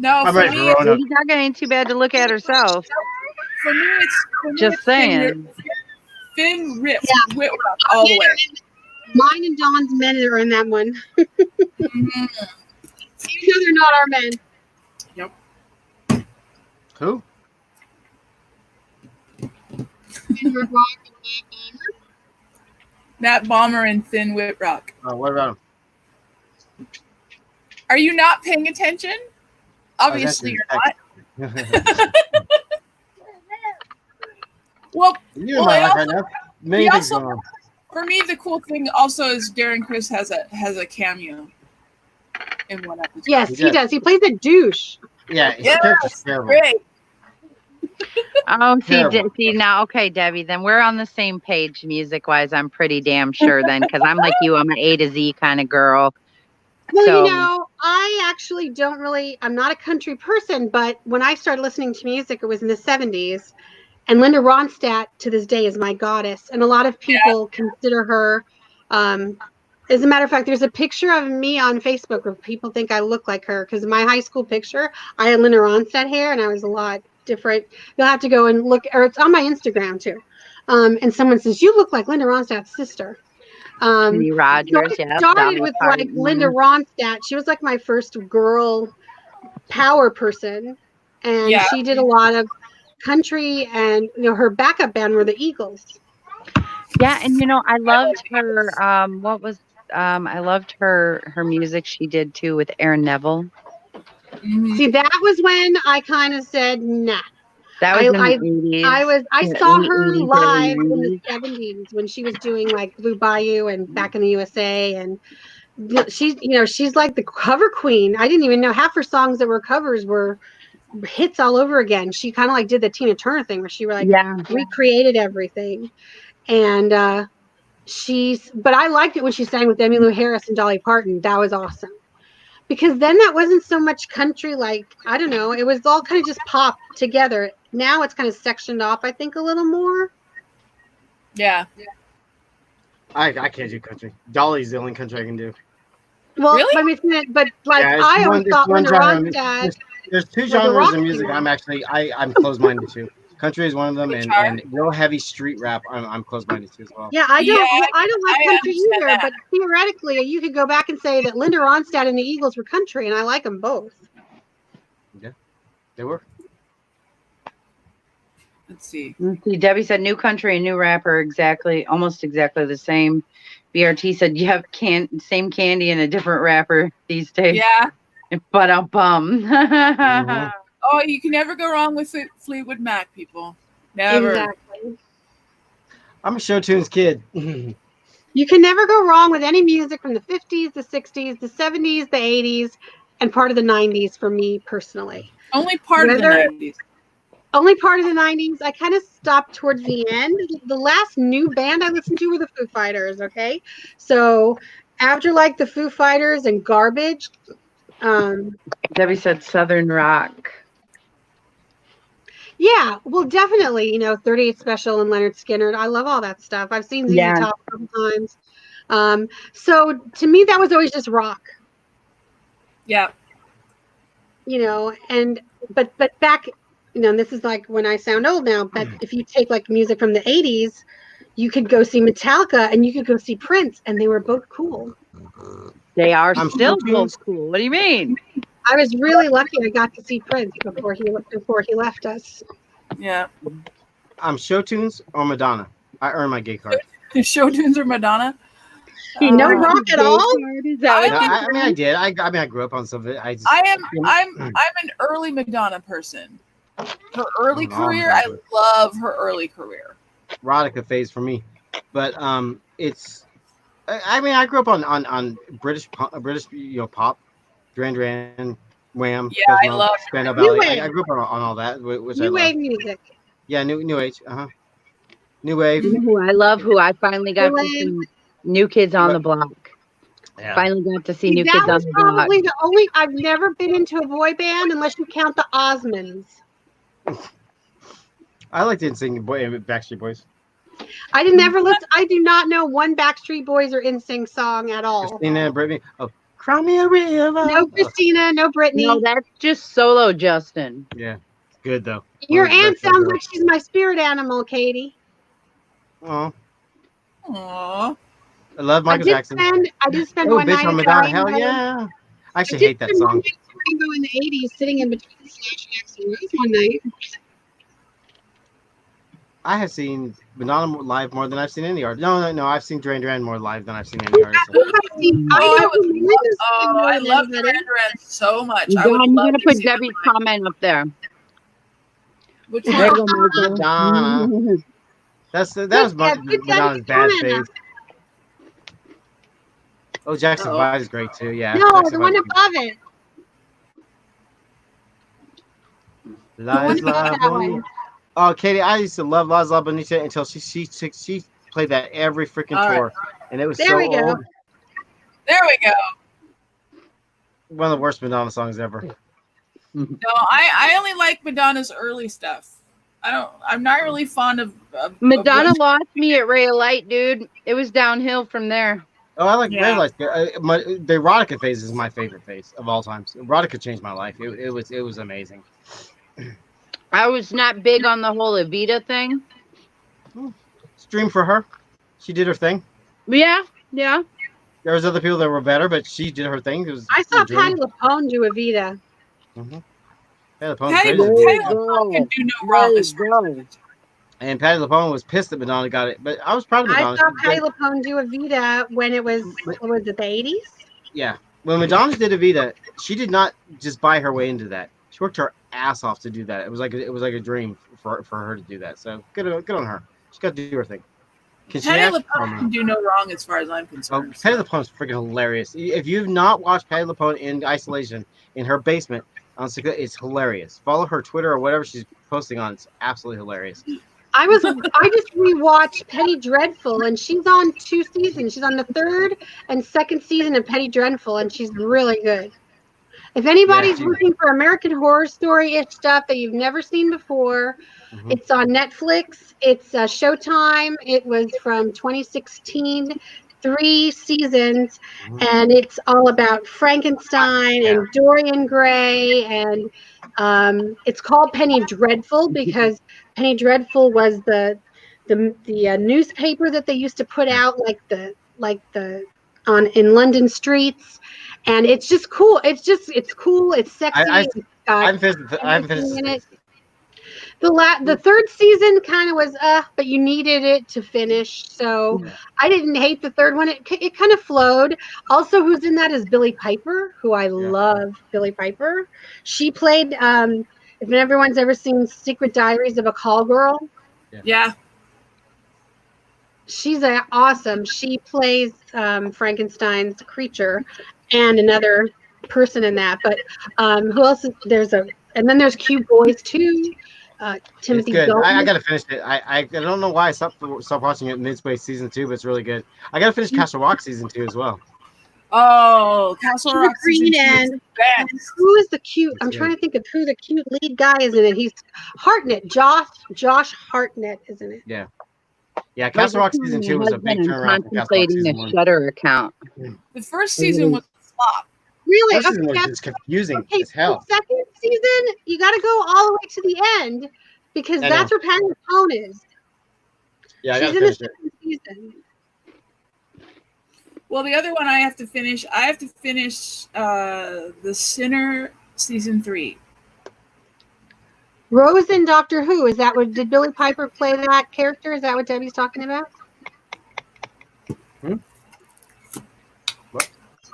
No, I'm for ready me, for Rona. Lady Gaga ain't too bad to look at herself. for me, it's Just saying. Finn Rip, Yeah. Whitrock all the way. Mine and Dawn's men are in that one. Mm-hmm. Even though they're not our men. Yep. Who? Matt Bomber and Thin Whitrock. Oh, what about him? Are you not paying attention? Obviously, you're not. Well, You're in my life right now. Many things also, going on. for me, the cool thing also is Darren Criss has a cameo in one episode. Yes, he does. He plays a douche. Yeah, his Yes, character's terrible. Great. Oh, Terrible. see now, okay, Debbie, then we're on the same page music-wise. I'm pretty damn sure then, because I'm like you. I'm an A to Z kind of girl. Well, So- you know, I actually don't really, I'm not a country person, but when I started listening to music, it was in the 70s. And Linda Ronstadt to this day is my goddess. And a lot of people consider her, as a matter of fact, there's a picture of me on Facebook where people think I look like her. Because my high school picture, I had Linda Ronstadt hair and I was a lot different. You'll have to go and look, or it's on my Instagram too. And someone says, you look like Linda Ronstadt's sister. Kenny Rogers, so I yeah. started Dolly with like Parton. Linda Ronstadt. She was like my first girl power person, and she did a lot of country, and you know her backup band were the Eagles. Yeah, and you know I loved her. I loved her music she did too with Aaron Neville. Mm-hmm. See, that was when I kind of said, nah. That was in the 80s. I saw her 80s, live in 80s. the 70s when she was doing like Blue Bayou and Back in the USA, and she's like the cover queen. I didn't even know half her songs that were covers were hits all over again. She kind of like did the Tina Turner thing where she recreated everything. And but I liked it when she sang with Emmylou Harris and Dolly Parton. That was awesome. Because then that wasn't so much country, like, I don't know, it was all kind of just pop together. Now it's kind of sectioned off, I think, a little more. Yeah. I can't do country. Dolly's the only country I can do. Well, really? I mean, but like Yeah, I always thought Linda Ronstadt. There's two genres of music I'm closed-minded to. Country is one of them, and real heavy street rap. I'm closed-minded to as well. Yeah, I don't like country either. that. But theoretically, you could go back and say that Linda Ronstadt and the Eagles were country, and I like them both. Yeah, they were. Let's see. Debbie said new country and new rapper almost exactly the same. BRT said you have same candy and a different rapper these days. Yeah. But I'm bummed. Mhm. Oh, you can never go wrong with Fleetwood Mac, people. Never. Exactly. I'm a show tunes kid. You can never go wrong with any music from the 50s, the 60s, the 70s, the 80s, and part of the 90s for me personally. Only part of the 90s. Only part of the 90s. I kind of stopped towards the end. The last new band I listened to were the Foo Fighters, okay? So after like the Foo Fighters and Garbage. Debbie said Southern rock. Yeah, well, definitely, 38 Special and Leonard Skinner. I love all that stuff. I've seen ZZ Top a couple times. So to me, that was always just rock. Yeah. But back, and this is like when I sound old now, but if you take like music from the 80s, you could go see Metallica and you could go see Prince, and they were both cool. They are still both cool. What do you mean? I was really lucky I got to see Prince before he left us. Yeah. I'm show tunes or Madonna. I earned my gay card. Show tunes or Madonna? No rock at all? Is that what No, you I mean, I did. I mean, I grew up on some of it. I just. I'm an early Madonna person. Her early Oh, career, I Madonna. love her early career. Erotica phase for me, but it's. I mean, I grew up on British pop, Duran Duran, Wham, Yeah, I Cosmo, love Spandau New Ballet. Wave. I grew up on all that, which I New love. wave music. Yeah, new age. New wave. You know who I love? Who I finally got to New see New Kids on But- the Block. Yeah. Finally got to see See, New that Kids on was the Block. probably the only. I've never been into a boy band unless you count the Osmonds. I like to sing Backstreet Boys. I didn't ever listen. I do not know one Backstreet Boys or NSYNC song at all. Christina and Britney. Oh, Cry Me a River. No Christina, no Brittany. No, that's just solo Justin. Yeah, it's good though. Your One of the aunt best ones sounds ever. like she's my spirit animal, Katie. Aw, Aww. I love Michael Jackson. I did spend Oh, one bitch night on at Madonna. Rainbow. Hell yeah. I I actually did hate that spend one song. night at Rainbow in the 80s sitting in between Snax and Rose one night. I have seen Madonna live more than I've seen any artist. No. I've seen Duran Duran more live than I've seen any artist. I I love Duran Duran so much. I would John, you love gotta to put see Debbie's comment up there. which There one? you go, Michael. Madonna. That was Madonna's bad phase. Oh, Jackson Uh-oh. 5 is great too. Yeah. No, Jackson the one 5 is above it. Lies, The one above Love, that Bonita. one. Oh, Katie, I used to love Lies, Love, Bonita until she played that every freaking All right. tour, and it was There so we go. old. There we go. One of the worst Madonna songs ever. No, I only like Madonna's early stuff. I'm not really fond of Madonna lost me at Ray of Light, dude. It was downhill from there. Oh, I like Yeah. the erotica phase is my favorite phase of all time. Erotica changed my life. It was amazing. I was not big on the whole Evita thing. Stream for her. She did her thing. Yeah. There was other people that were better, but she did her thing. It was I saw a dream. Patti LuPone do Evita. Patty LuPone's Patty great. LuPone can do no wrong. as far as- And Patty LuPone was pissed that Madonna got it, but I was proud of I Madonna. saw She did Patti great. LuPone do Evita when it was, what was it, the 80s? Yeah, when Madonna did Evita, she did not just buy her way into that. She worked her ass off to do that. It was like a dream for her to do that. So good on her. She got to do her thing. Can she Patty act? LuPone can do no wrong as far as I'm Oh, concerned. Patty LuPone's freaking hilarious. If you've not watched Patty LuPone in isolation in her basement on Secret, it's hilarious. Follow her Twitter or whatever she's posting on. It's absolutely hilarious. I just rewatched Penny Dreadful, and she's on 2 seasons. She's on the 3rd and 2nd season of Penny Dreadful, and she's really good. If anybody's looking for American Horror Story-ish stuff that you've never seen before, it's on Netflix. It's Showtime. It was from 2016, 3 seasons, and it's all about Frankenstein and Dorian Gray, and it's called Penny Dreadful because Penny Dreadful was the newspaper that they used to put out in London streets, and it's just cool. It's cool. It's sexy. I It's haven't got finished everything in this. it. The 3rd season kind of was but you needed it to finish. So I didn't hate the 3rd one. It kind of flowed. Also, who's in that is Billie Piper, who I love. Billie Piper. She played. If everyone's ever seen Secret Diaries of a Call Girl, Yeah. she's awesome. She plays Frankenstein's creature and another person in that. But who else? And then there's Cute Boys too. Timothy It's good. Dalton. I gotta finish it. I don't know why I stopped watching it midway season 2, but it's really good. I gotta finish Castle Rock season 2 as well. Oh, Castle Rock season 2 is and best. who is the cute? I'm That's trying good. to think of who the cute lead guy is in it. He's Hartnett. Josh Hartnett, isn't it? Yeah, Castle Rock season 2 was a big turnaround from Castle Rock Contemplating season a 1. Shutter account. The first season was a flop. Really? First season was Okay, just confusing okay, as hell. the 2nd season, you got to go all the way to the end because I that's know. where Patty LuPone is. Yeah, I She's gotta in the finish it. 2nd season. Well, the other one I have to finish. I have to finish The Sinner season 3. Rose in Doctor Who. Is that what did Billie Piper play that character? Is that what Debbie's talking about?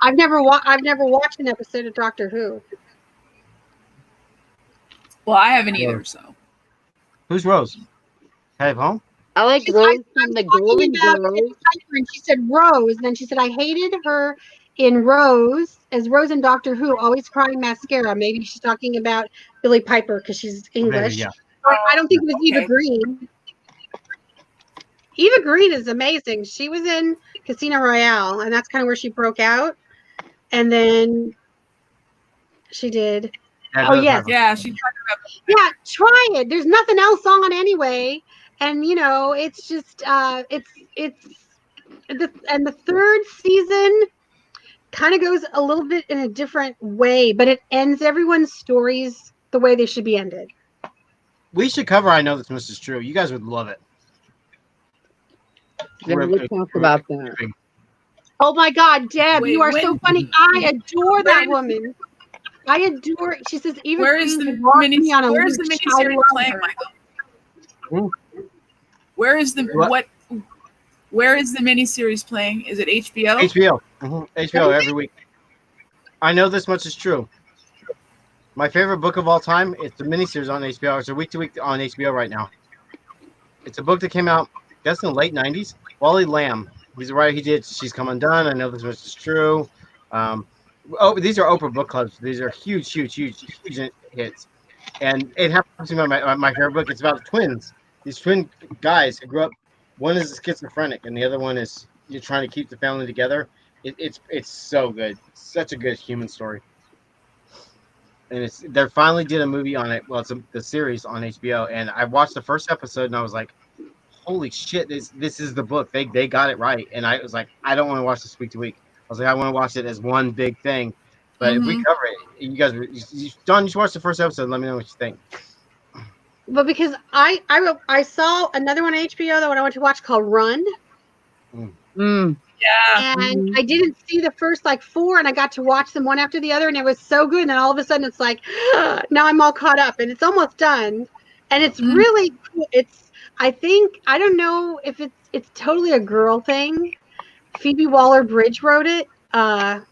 I've never watched an episode of Doctor Who. Well, I haven't either. So Who's Rose? Have home? I like I Rose was from the talking Golden about Billie Girls. Piper, and she said Rose, and then she said I hated her in Rose as Rose in Doctor Who, always crying mascara. Maybe she's talking about Billie Piper because she's English. yeah. I don't think it was Eva okay. Green. Eva Green is amazing. She was in Casino Royale, and that's kind of where she broke out. And then she did. Yeah, Oh yes, Yeah, she yeah. Try it. There's nothing else on anyway, and it's just and the third season kind of goes a little bit in a different way, but it ends everyone's stories the way they should be ended. We should cover I Know This Much Is True. You guys would love it. Then we'll talk about that. Oh my God, Deb, Wait, you are so when- funny. I adore that woman. I adore. She says even Where is the where's the miniseries playing, Michael? Where is the What? Where is the miniseries playing? Is it HBO? HBO. HBO every week. I Know This Much Is True. My favorite book of all time. It's a miniseries on HBO. It's a week to week on HBO right now. It's a book that came out, I guess, in the late '90s. Wally Lamb. He's the writer. He did She's Come Undone. I Know This Much Is True. These are Oprah book clubs. These are huge hits. And it happens to be my favorite book. It's about twins. These twin guys who grew up. One is schizophrenic, and the other one is you're trying to keep the family together. It's so good. It's such a good human story. And they finally did a movie on it. Well, it's the series on HBO, and I watched the first episode, and I was like, "Holy shit! This is the book. They got it right." And I was like, "I don't want to watch this week to week. I was like, I want to watch it as one big thing." But if we cover it, you guys, John, you should watch the first episode. And let me know what you think. But because I saw another one on HBO that I went to watch called Run. Yeah. And I didn't see the first like 4, and I got to watch them one after the other, and it was so good. And then all of a sudden, it's like now I'm all caught up, and it's almost done, and it's really cool. I don't know if it's totally a girl thing. Phoebe Waller-Bridge wrote it, the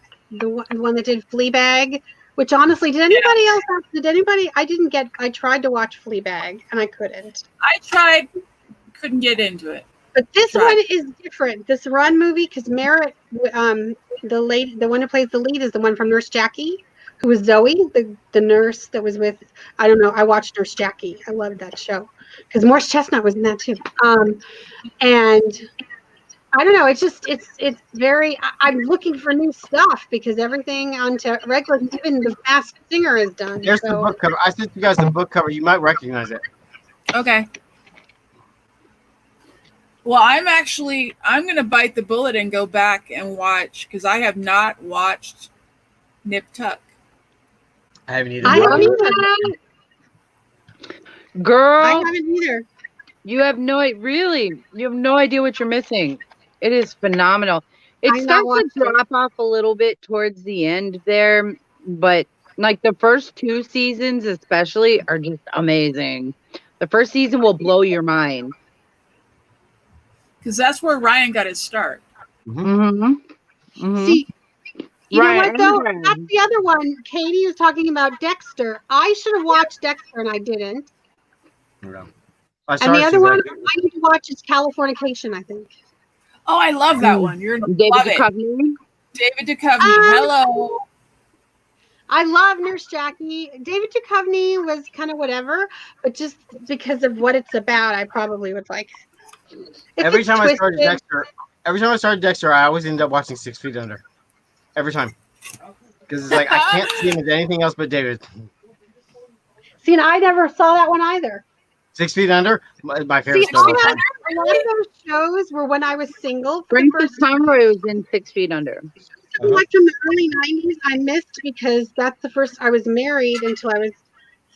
one that did Fleabag. Which honestly, did anybody? I tried to watch Fleabag and I couldn't. I tried, couldn't get into it. But this one is different. This Run movie, because Merritt, the one who plays the lead is the one from Nurse Jackie, who was Zoe, the nurse that was with. I don't know. I watched Nurse Jackie. I loved that show because Morris Chestnut was in that too. And I don't know. It's just it's very. I'm looking for new stuff because everything onto regular, even the Masked Singer is done. There's the book cover. I sent you guys the book cover. You might recognize it. Okay. Well, I'm going to bite the bullet and go back and watch because I have not watched Nip Tuck. I haven't either. I haven't either. Girl, I haven't either. you have no idea what you're missing. It is phenomenal. It starts to drop off a little bit towards the end there, but like the first 2 seasons especially are just amazing. The first season will blow your mind. Because that's where Ryan got his start. See, you know what though? That's the other one. Katie was talking about Dexter. I should have watched Dexter and I didn't. Yeah. And the other one I need to watch is Californication, I think. Oh, I love that one. You're gonna David love Duchovny. David Duchovny. Hello. I love Nurse Jackie. David Duchovny was kind of whatever, but just because of what it's about, I probably would like. Every time I started Dexter, I always end up watching 6 Feet Under. Every time. Because it's like I can't see him as anything else but David. See, and I never saw that one either. 6 Feet Under, my favorite See, show. a lot of those shows were when I was single. Princess Conroy was in 6 Feet Under. Like from the early 90s, I missed because that's the first I was married until I was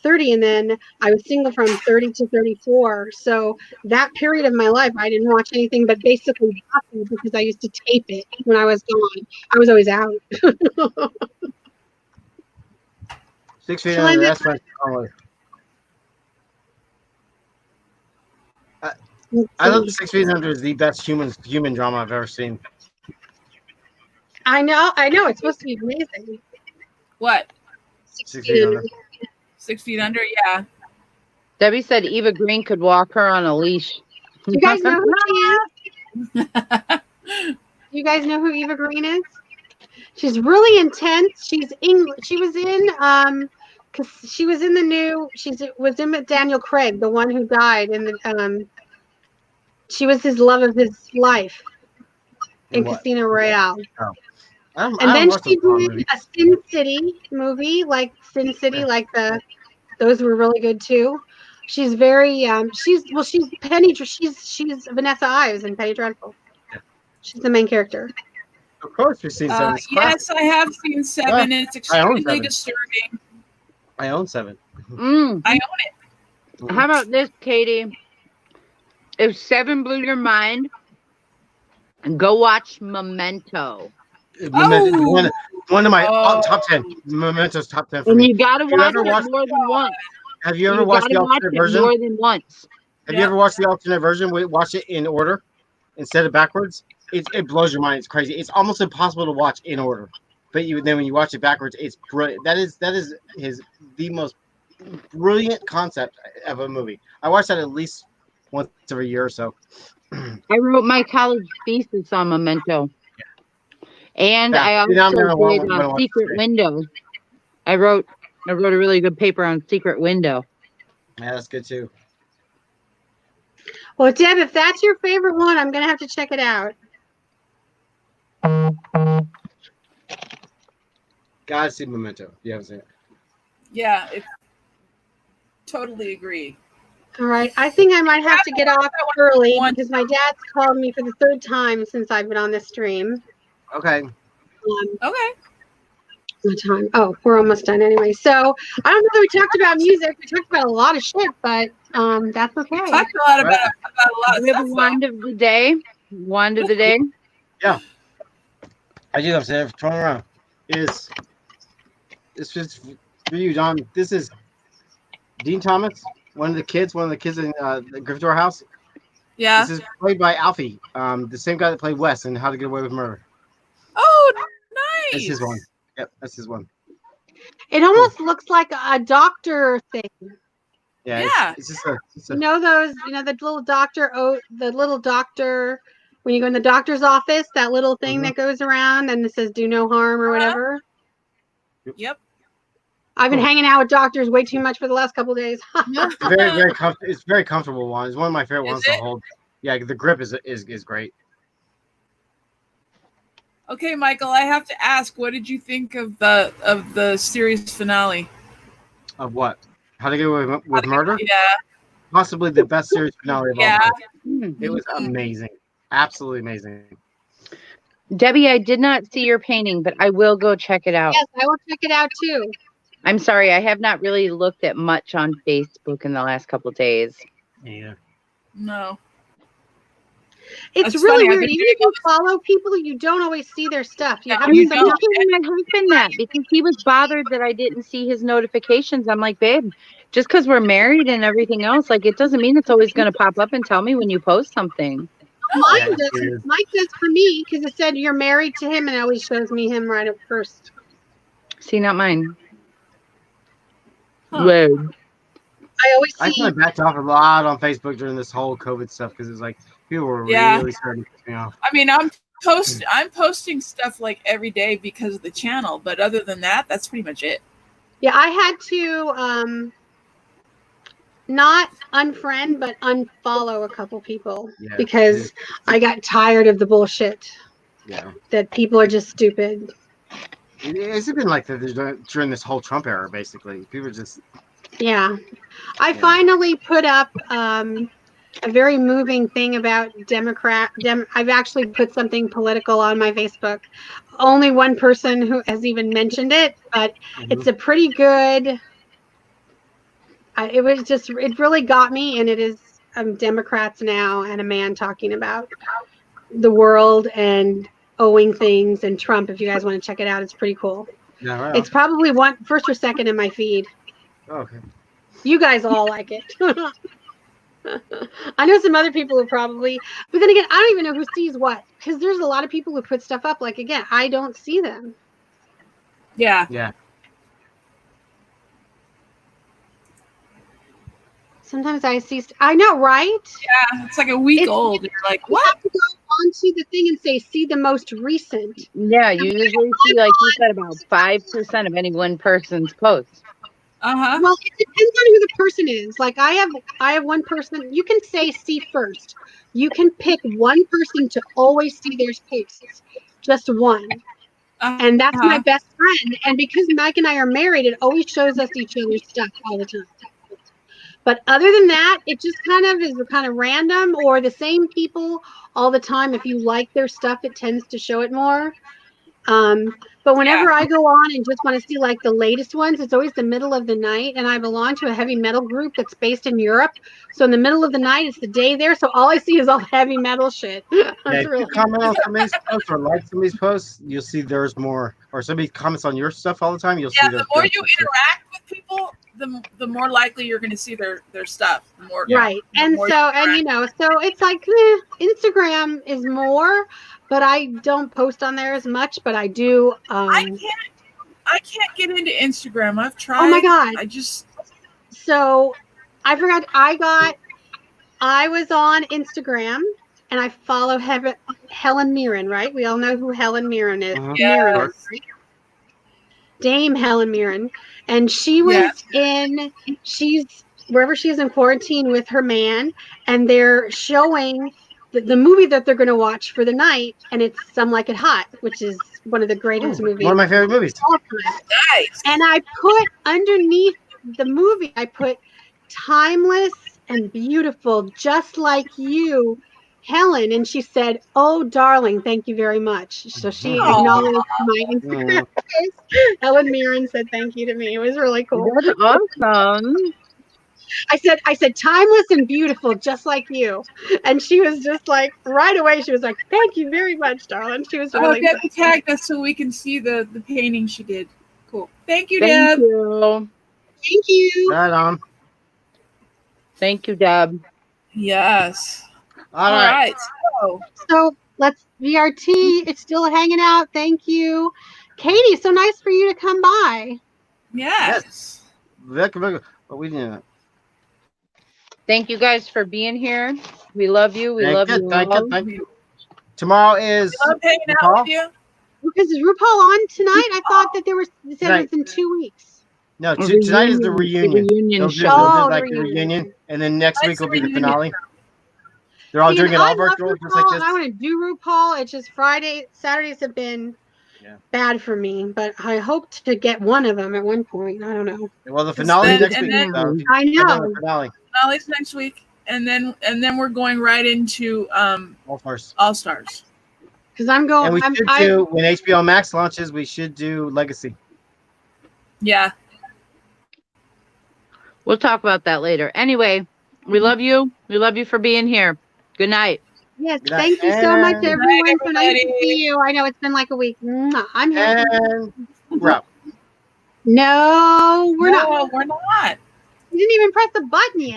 30, and then I was single from 30 to 34. So that period of my life, I didn't watch anything but basically Buffy because I used to tape it when I was gone. I was always out. 6 Feet Under, that's my Conroy. I love 6 Feet Under is the best human drama I've ever seen. I know. It's supposed to be amazing. What? 6 feet under. 6 feet under? Yeah. Debbie said Eva Green could walk her on a leash. Do you guys know who she is? You guys know who Eva Green is? She's really intense. She's English. She was in because she was in the new. Was in with Daniel Craig, the one who died in the. She was his love of his life in What? Casino Royale. Oh. And then she did a Sin City movie, like Sin City, those were really good too. She's very she's Penny. She's Vanessa Ives in Penny Dreadful. She's the main character. Of course, we've seen Seven. Yes, I have seen Seven, and it's extremely disturbing. I own Seven. Mm. I own it. How about this, Katie? If Seven blew your mind, go watch Memento. One of my top 10. Memento's top 10 for And me. you gotta watch it more than once. Have you ever watched the alternate version? More than once. Have you ever watched the alternate version? Watch it in order instead of backwards. It blows your mind. It's crazy. It's almost impossible to watch in order. But then when you watch it backwards, it's brilliant. That is the most brilliant concept of a movie. I watch that at least once every year or so. I wrote my college thesis on Memento. And Yeah, I also did Secret Window. I wrote a really good paper on Secret Window. Yeah, that's good too. Well, Deb, if that's your favorite one, I'm gonna have to check it out. Gotta see Memento. You haven't seen it. Yeah, totally agree. All right, I think I might have to get off early because my dad's called me for the third time since I've been on this stream. Okay. Okay. What time? Oh, we're almost done anyway. So I don't know that we talked about music. We talked about a lot of shit, but that's okay. We talked a lot about a lot of Do we have stuff. a wand of the day? Wand of the day? Yeah. I do. I'm saying turn around. It's just for you, John. This is Dean Thomas, one of the kids in the Gryffindor house. Yeah. This is played by Alfie, the same guy that played Wes in How to Get Away with Murder. Oh, nice. That's his one. Yep, that's his one. It almost looks like a doctor thing. Yeah. It's just the little doctor. Oh, the little doctor. When you go in the doctor's office, that little thing that goes around and it says "Do no harm" or whatever. Yep. I've been hanging out with doctors way too much for the last couple of days. It's very comfortable one. It's one of my favorite ones to hold. Yeah, the grip is great. Okay, Michael, I have to ask, what did you think of the series finale? Of what? How to Get Away with Murder? Yeah. Possibly the best series finale of all Yeah. time. It was amazing. Absolutely amazing. Debbie, I did not see your painting, but I will go check it out. Yes, I will check it out too. I'm sorry, I have not really looked at much on Facebook in the last couple of days. Yeah. No. It's That's really funny. weird. Even if you follow people, you don't always see their stuff. You have I'm to telling my husband that because he was bothered that I didn't see his notifications. I'm like, babe, just because we're married and everything else, like it doesn't mean it's always going to pop up and tell me when you post something. Mine does. Mine does for me because it said you're married to him and it always shows me him right up first. See, not mine. Huh. Weird. I always see. I kind of backed off a lot on Facebook during this whole COVID stuff because it's like people were really starting to piss me off. I mean, I'm posting stuff like every day because of the channel, but other than that, that's pretty much it. Yeah, I had to not unfriend but unfollow a couple people because I got tired of the bullshit. Yeah. That people are just stupid. It's been like that during this whole Trump era, basically. People just. Yeah. I finally put up a very moving thing about I've actually put something political on my Facebook. Only one person who has even mentioned it, but it's a pretty good. It really got me, and it is Democrats now and a man talking about the world and owing things and Trump. If you guys want to check it out, it's pretty cool. Yeah, right. It's probably first or second in my feed. Okay. You guys all like it. I know some other people who probably, but then again, I don't even know who sees what, because there's a lot of people who put stuff up. Like, again, I don't see them. Yeah. Yeah. Sometimes I see, I know, right? Yeah. It's like a week It's- old. You're like, You what? have to go onto the thing and say, see the most recent. Yeah, you usually see, like you said, about 5% of any one person's post. Uh-huh. Well, it depends on who the person is. Like I have one person. You can say see first. You can pick one person to always see their posts, just one. And that's my Uh-huh. best friend. And because Mike and I are married, it always shows us each other's stuff all the time. But other than that, it just kind of is kind of random or the same people all the time. If you like their stuff, it tends to show it more. But whenever I go on and just want to see like the latest ones, it's always the middle of the night. And I belong to a heavy metal group that's based in Europe. So in the middle of the night, it's the day there. So all I see is all heavy metal shit. Yeah, It's if really you comment on somebody's posts or like somebody's posts, you'll see there's more. Or somebody comments on your stuff all the time, you'll see Yeah, their the more stuff. you interact with people, the more likely you're going to see their stuff. The more, right. the And more so, and so it's like Instagram is more, but I don't post on there as much, but I do. I can't get into Instagram. I've tried. Oh my God. I just So I forgot I was on Instagram and I follow Helen Mirren, right? We all know who Helen Mirren is. Mhm. Mirren Yes. is, right? Dame Helen Mirren. And she was she's wherever she is in quarantine with her man, and they're showing the movie that they're going to watch for the night, and it's Some Like It Hot, which is one of the greatest movies. One of my favorite movies. of all time. nice. And I put underneath the movie, I put timeless and beautiful, just like you, Helen. And she said, "Oh, darling, thank you very much." So she Aw. acknowledged my Instagram post. Helen Mirren said thank you to me. It was really cool. That's awesome. I said, timeless and beautiful, just like you. And she was just like, right away, she was like, "Thank you very much, darling." She was Oh, really Debbie tagged us so we can see the painting she did. Cool. Thank you, Thank Deb. you. thank you. Right on. Thank you, Deb. Yes. All right. So, So let's VRT. It's still hanging out. Thank you, Katie. So nice for you to come by. yes. But we didn't. Thank you guys for being here. We love you. We love you all. Thank you. Tomorrow is Love hanging out RuPaul? with you. Because is RuPaul on tonight? I thought that it Tonight. was in 2 weeks. No, A tonight is the reunion. reunion. The reunion They'll show. do Oh, like the the reunion. reunion, and then next Tonight's week will the be the reunion. finale. They're all See, doing and it all I love virtual, just RuPaul, like and I this. want to do RuPaul. It's just Saturdays have been bad for me, but I hope to get one of them at one point. I don't know. Well, the finale then- next and week. then- So I know. the finale. Finale's next week, and then we're going right into All first. All Stars. Because I'm going. And we should do when HBO Max launches. We should do Legacy. Yeah. We'll talk about that later. Anyway, we love you. We love you for being here. Good night. Yes, Good night. thank you so much, And- everyone. So nice to everybody. see you. I know it's been like a week. Mwah. I'm happy. And we're out. No, we're not. No, we're not. We didn't even press the button yet.